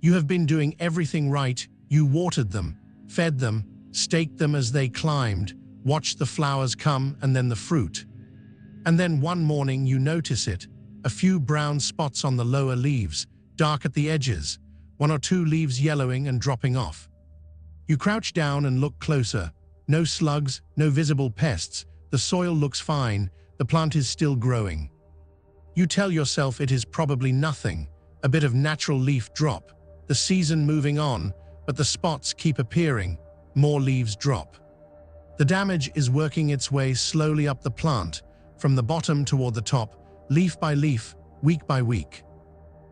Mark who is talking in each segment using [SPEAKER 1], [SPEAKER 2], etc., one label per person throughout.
[SPEAKER 1] You have been doing everything right. You watered them, fed them, staked them as they climbed, watched the flowers come and then the fruit. And then one morning you notice it, a few brown spots on the lower leaves, dark at the edges, one or two leaves yellowing and dropping off. You crouch down and look closer. No slugs, no visible pests. The soil looks fine. The plant is still growing. You tell yourself it is probably nothing, a bit of natural leaf drop, the season moving on, but the spots keep appearing. More leaves drop. The damage is working its way slowly up the plant, from the bottom toward the top, leaf by leaf, week by week.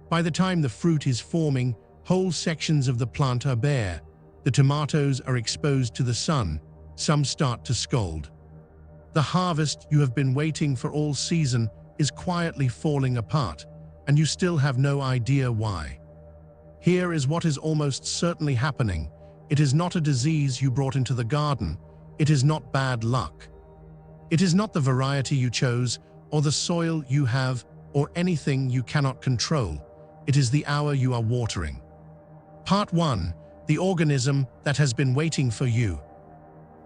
[SPEAKER 1] By the time the fruit is forming, whole sections of the plant are bare. The tomatoes are exposed to the sun. Some start to scald. The harvest you have been waiting for all season is quietly falling apart, and you still have no idea why. Here is what is almost certainly happening. It is not a disease you brought into the garden. It is not bad luck. It is not the variety you chose, or the soil you have, or anything you cannot control. It is the hour you are watering. Part 1. The organism that has been waiting for you.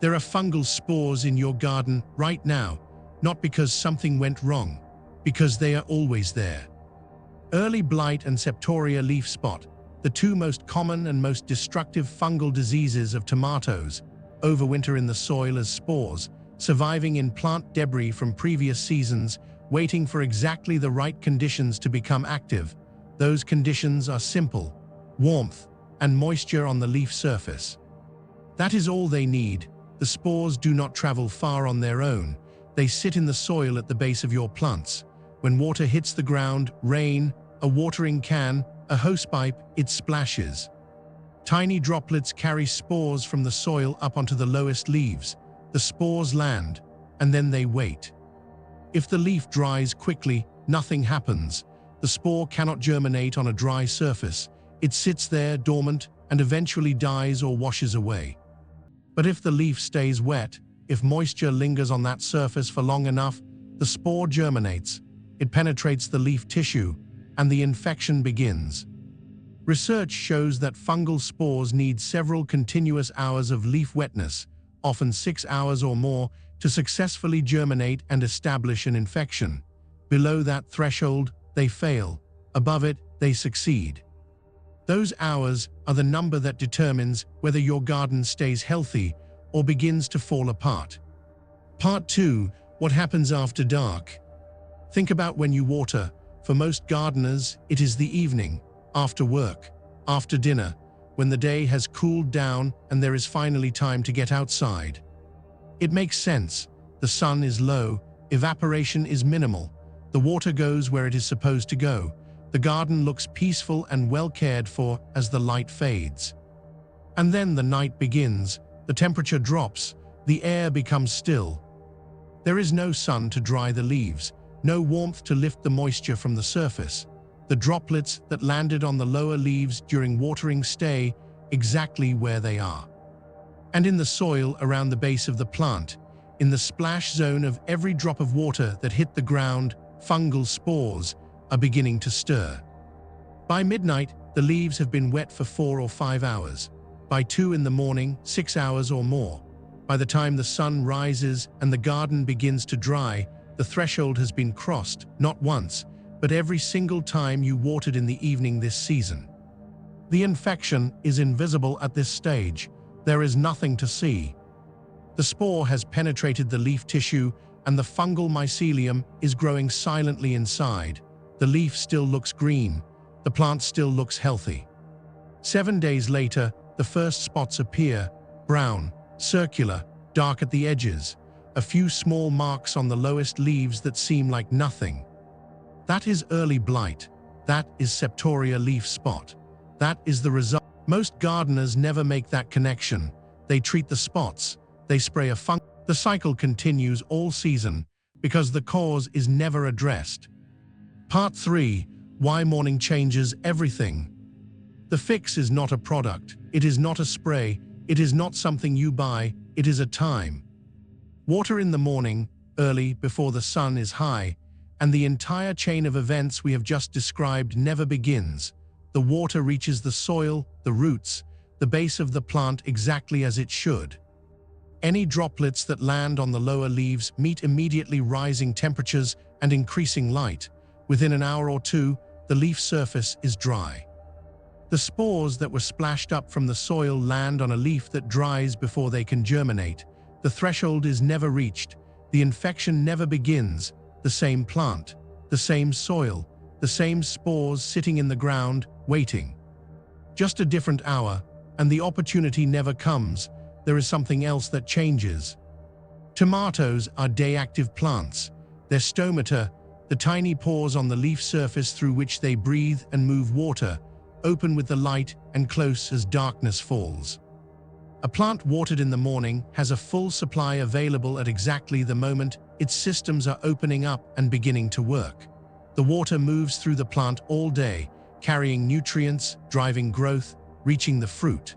[SPEAKER 1] There are fungal spores in your garden right now, not because something went wrong, because they are always there. Early blight and Septoria leaf spot, the two most common and most destructive fungal diseases of tomatoes, overwinter in the soil as spores, surviving in plant debris from previous seasons, waiting for exactly the right conditions to become active. Those conditions are simple: warmth and moisture on the leaf surface. That is all they need. The spores do not travel far on their own. They sit in the soil at the base of your plants. When water hits the ground, rain, a watering can, a hosepipe, it splashes. Tiny droplets carry spores from the soil up onto the lowest leaves. The spores land, and then they wait. If the leaf dries quickly, nothing happens. The spore cannot germinate on a dry surface. It sits there dormant and eventually dies or washes away. But if the leaf stays wet, if moisture lingers on that surface for long enough, the spore germinates. It penetrates the leaf tissue, and the infection begins. Research shows that fungal spores need several continuous hours of leaf wetness, often 6 hours or more, to successfully germinate and establish an infection. Below that threshold, they fail. Above it, they succeed. Those hours are the number that determines whether your garden stays healthy or begins to fall apart. Part 2. What happens after dark? Think about when you water. For most gardeners, it is the evening, after work, after dinner, when the day has cooled down and there is finally time to get outside. It makes sense. The sun is low, evaporation is minimal, the water goes where it is supposed to go. The garden looks peaceful and well cared for as the light fades. And then the night begins, the temperature drops, the air becomes still. There is no sun to dry the leaves, no warmth to lift the moisture from the surface. The droplets that landed on the lower leaves during watering stay exactly where they are. And in the soil around the base of the plant, in the splash zone of every drop of water that hit the ground, fungal spores are beginning to stir. By midnight, the leaves have been wet for 4 or 5 hours. By 2 in the morning, 6 hours or more. By the time the sun rises and the garden begins to dry, the threshold has been crossed, not once, but every single time you watered in the evening this season. The infection is invisible at this stage. There is nothing to see. The spore has penetrated the leaf tissue and the fungal mycelium is growing silently inside. The leaf still looks green. The plant still looks healthy. 7 days later, the first spots appear, brown, circular, dark at the edges, a few small marks on the lowest leaves that seem like nothing. That is early blight. That is Septoria leaf spot. That is the result. Most gardeners never make that connection. They treat the spots. They spray a fungicide. The cycle continues all season because the cause is never addressed. Part 3. Why morning changes everything. The fix is not a product. It is not a spray. It is not something you buy. It is a time. Water in the morning, early, before the sun is high, and the entire chain of events we have just described never begins. the water reaches the soil, the roots, the base of the plant exactly as it should. Any droplets that land on the lower leaves meet immediately rising temperatures and increasing light. Within an hour or two, the leaf surface is dry. The spores that were splashed up from the soil land on a leaf that dries before they can germinate. The threshold is never reached. The infection never begins. The same plant, the same soil, the same spores sitting in the ground, waiting. Just a different hour, and the opportunity never comes. There is something else that changes. Tomatoes are day-active plants. Their stomata, the tiny pores on the leaf surface through which they breathe and move water, open with the light and close as darkness falls. A plant watered in the morning has a full supply available at exactly the moment its systems are opening up and beginning to work. The water moves through the plant all day, carrying nutrients, driving growth, reaching the fruit.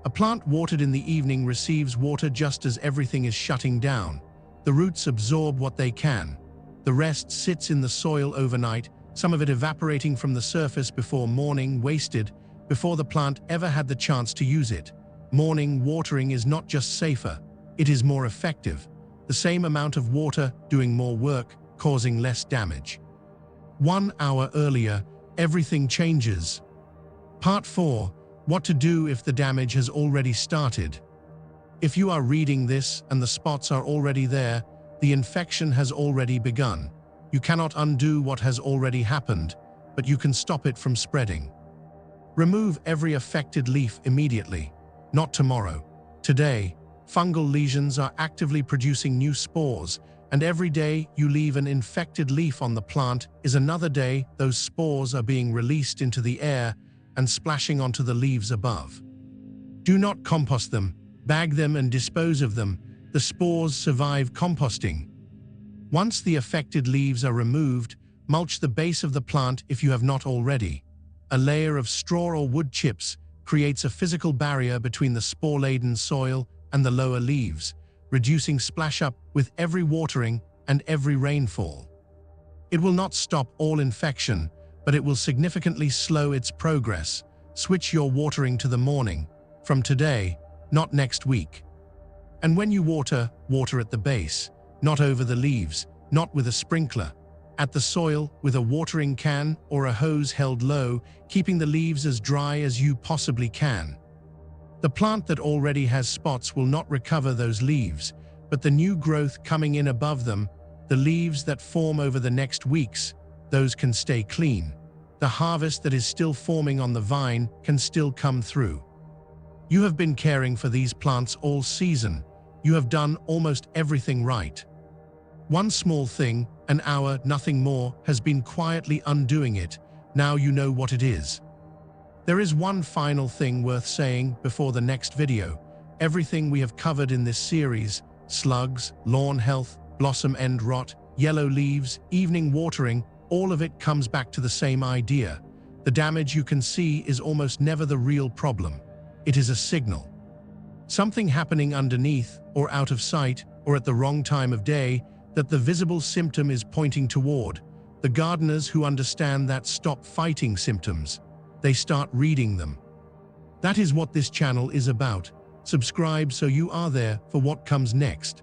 [SPEAKER 1] A plant watered in the evening receives water just as everything is shutting down. The roots absorb what they can. The rest sits in the soil overnight, some of it evaporating from the surface before morning, wasted, before the plant ever had the chance to use it. Morning watering is not just safer, it is more effective. The same amount of water doing more work, causing less damage. 1 hour earlier, everything changes. Part 4. What to do if the damage has already started. If you are reading this and the spots are already there, the infection has already begun. You cannot undo what has already happened, but you can stop it from spreading. Remove every affected leaf immediately. Not tomorrow. Today, fungal lesions are actively producing new spores, and every day you leave an infected leaf on the plant is another day those spores are being released into the air and splashing onto the leaves above. Do not compost them, bag them and dispose of them. The spores survive composting. Once the affected leaves are removed, mulch the base of the plant if you have not already. A layer of straw or wood chips creates a physical barrier between the spore-laden soil and the lower leaves, reducing splash-up with every watering and every rainfall. It will not stop all infection, but it will significantly slow its progress. Switch your watering to the morning, from today, not next week. And when you water, water at the base, not over the leaves, not with a sprinkler. At the soil with a watering can or a hose held low, keeping the leaves as dry as you possibly can. The plant that already has spots will not recover those leaves, but the new growth coming in above them, the leaves that form over the next weeks, those can stay clean. The harvest that is still forming on the vine can still come through. You have been caring for these plants all season. You have done almost everything right. One small thing, an hour, nothing more, has been quietly undoing it. Now you know what it is. There is one final thing worth saying before the next video. Everything we have covered in this series, slugs, lawn health, blossom end rot, yellow leaves, evening watering, all of it comes back to the same idea. The damage you can see is almost never the real problem. It is a signal. Something happening underneath, or out of sight, or at the wrong time of day, that the visible symptom is pointing toward. The gardeners who understand that stop fighting symptoms. They start reading them. That is what this channel is about. Subscribe so you are there for what comes next.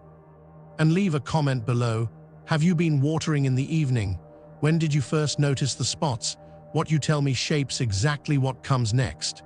[SPEAKER 1] And leave a comment below. Have you been watering in the evening? When did you first notice the spots? What you tell me shapes exactly what comes next.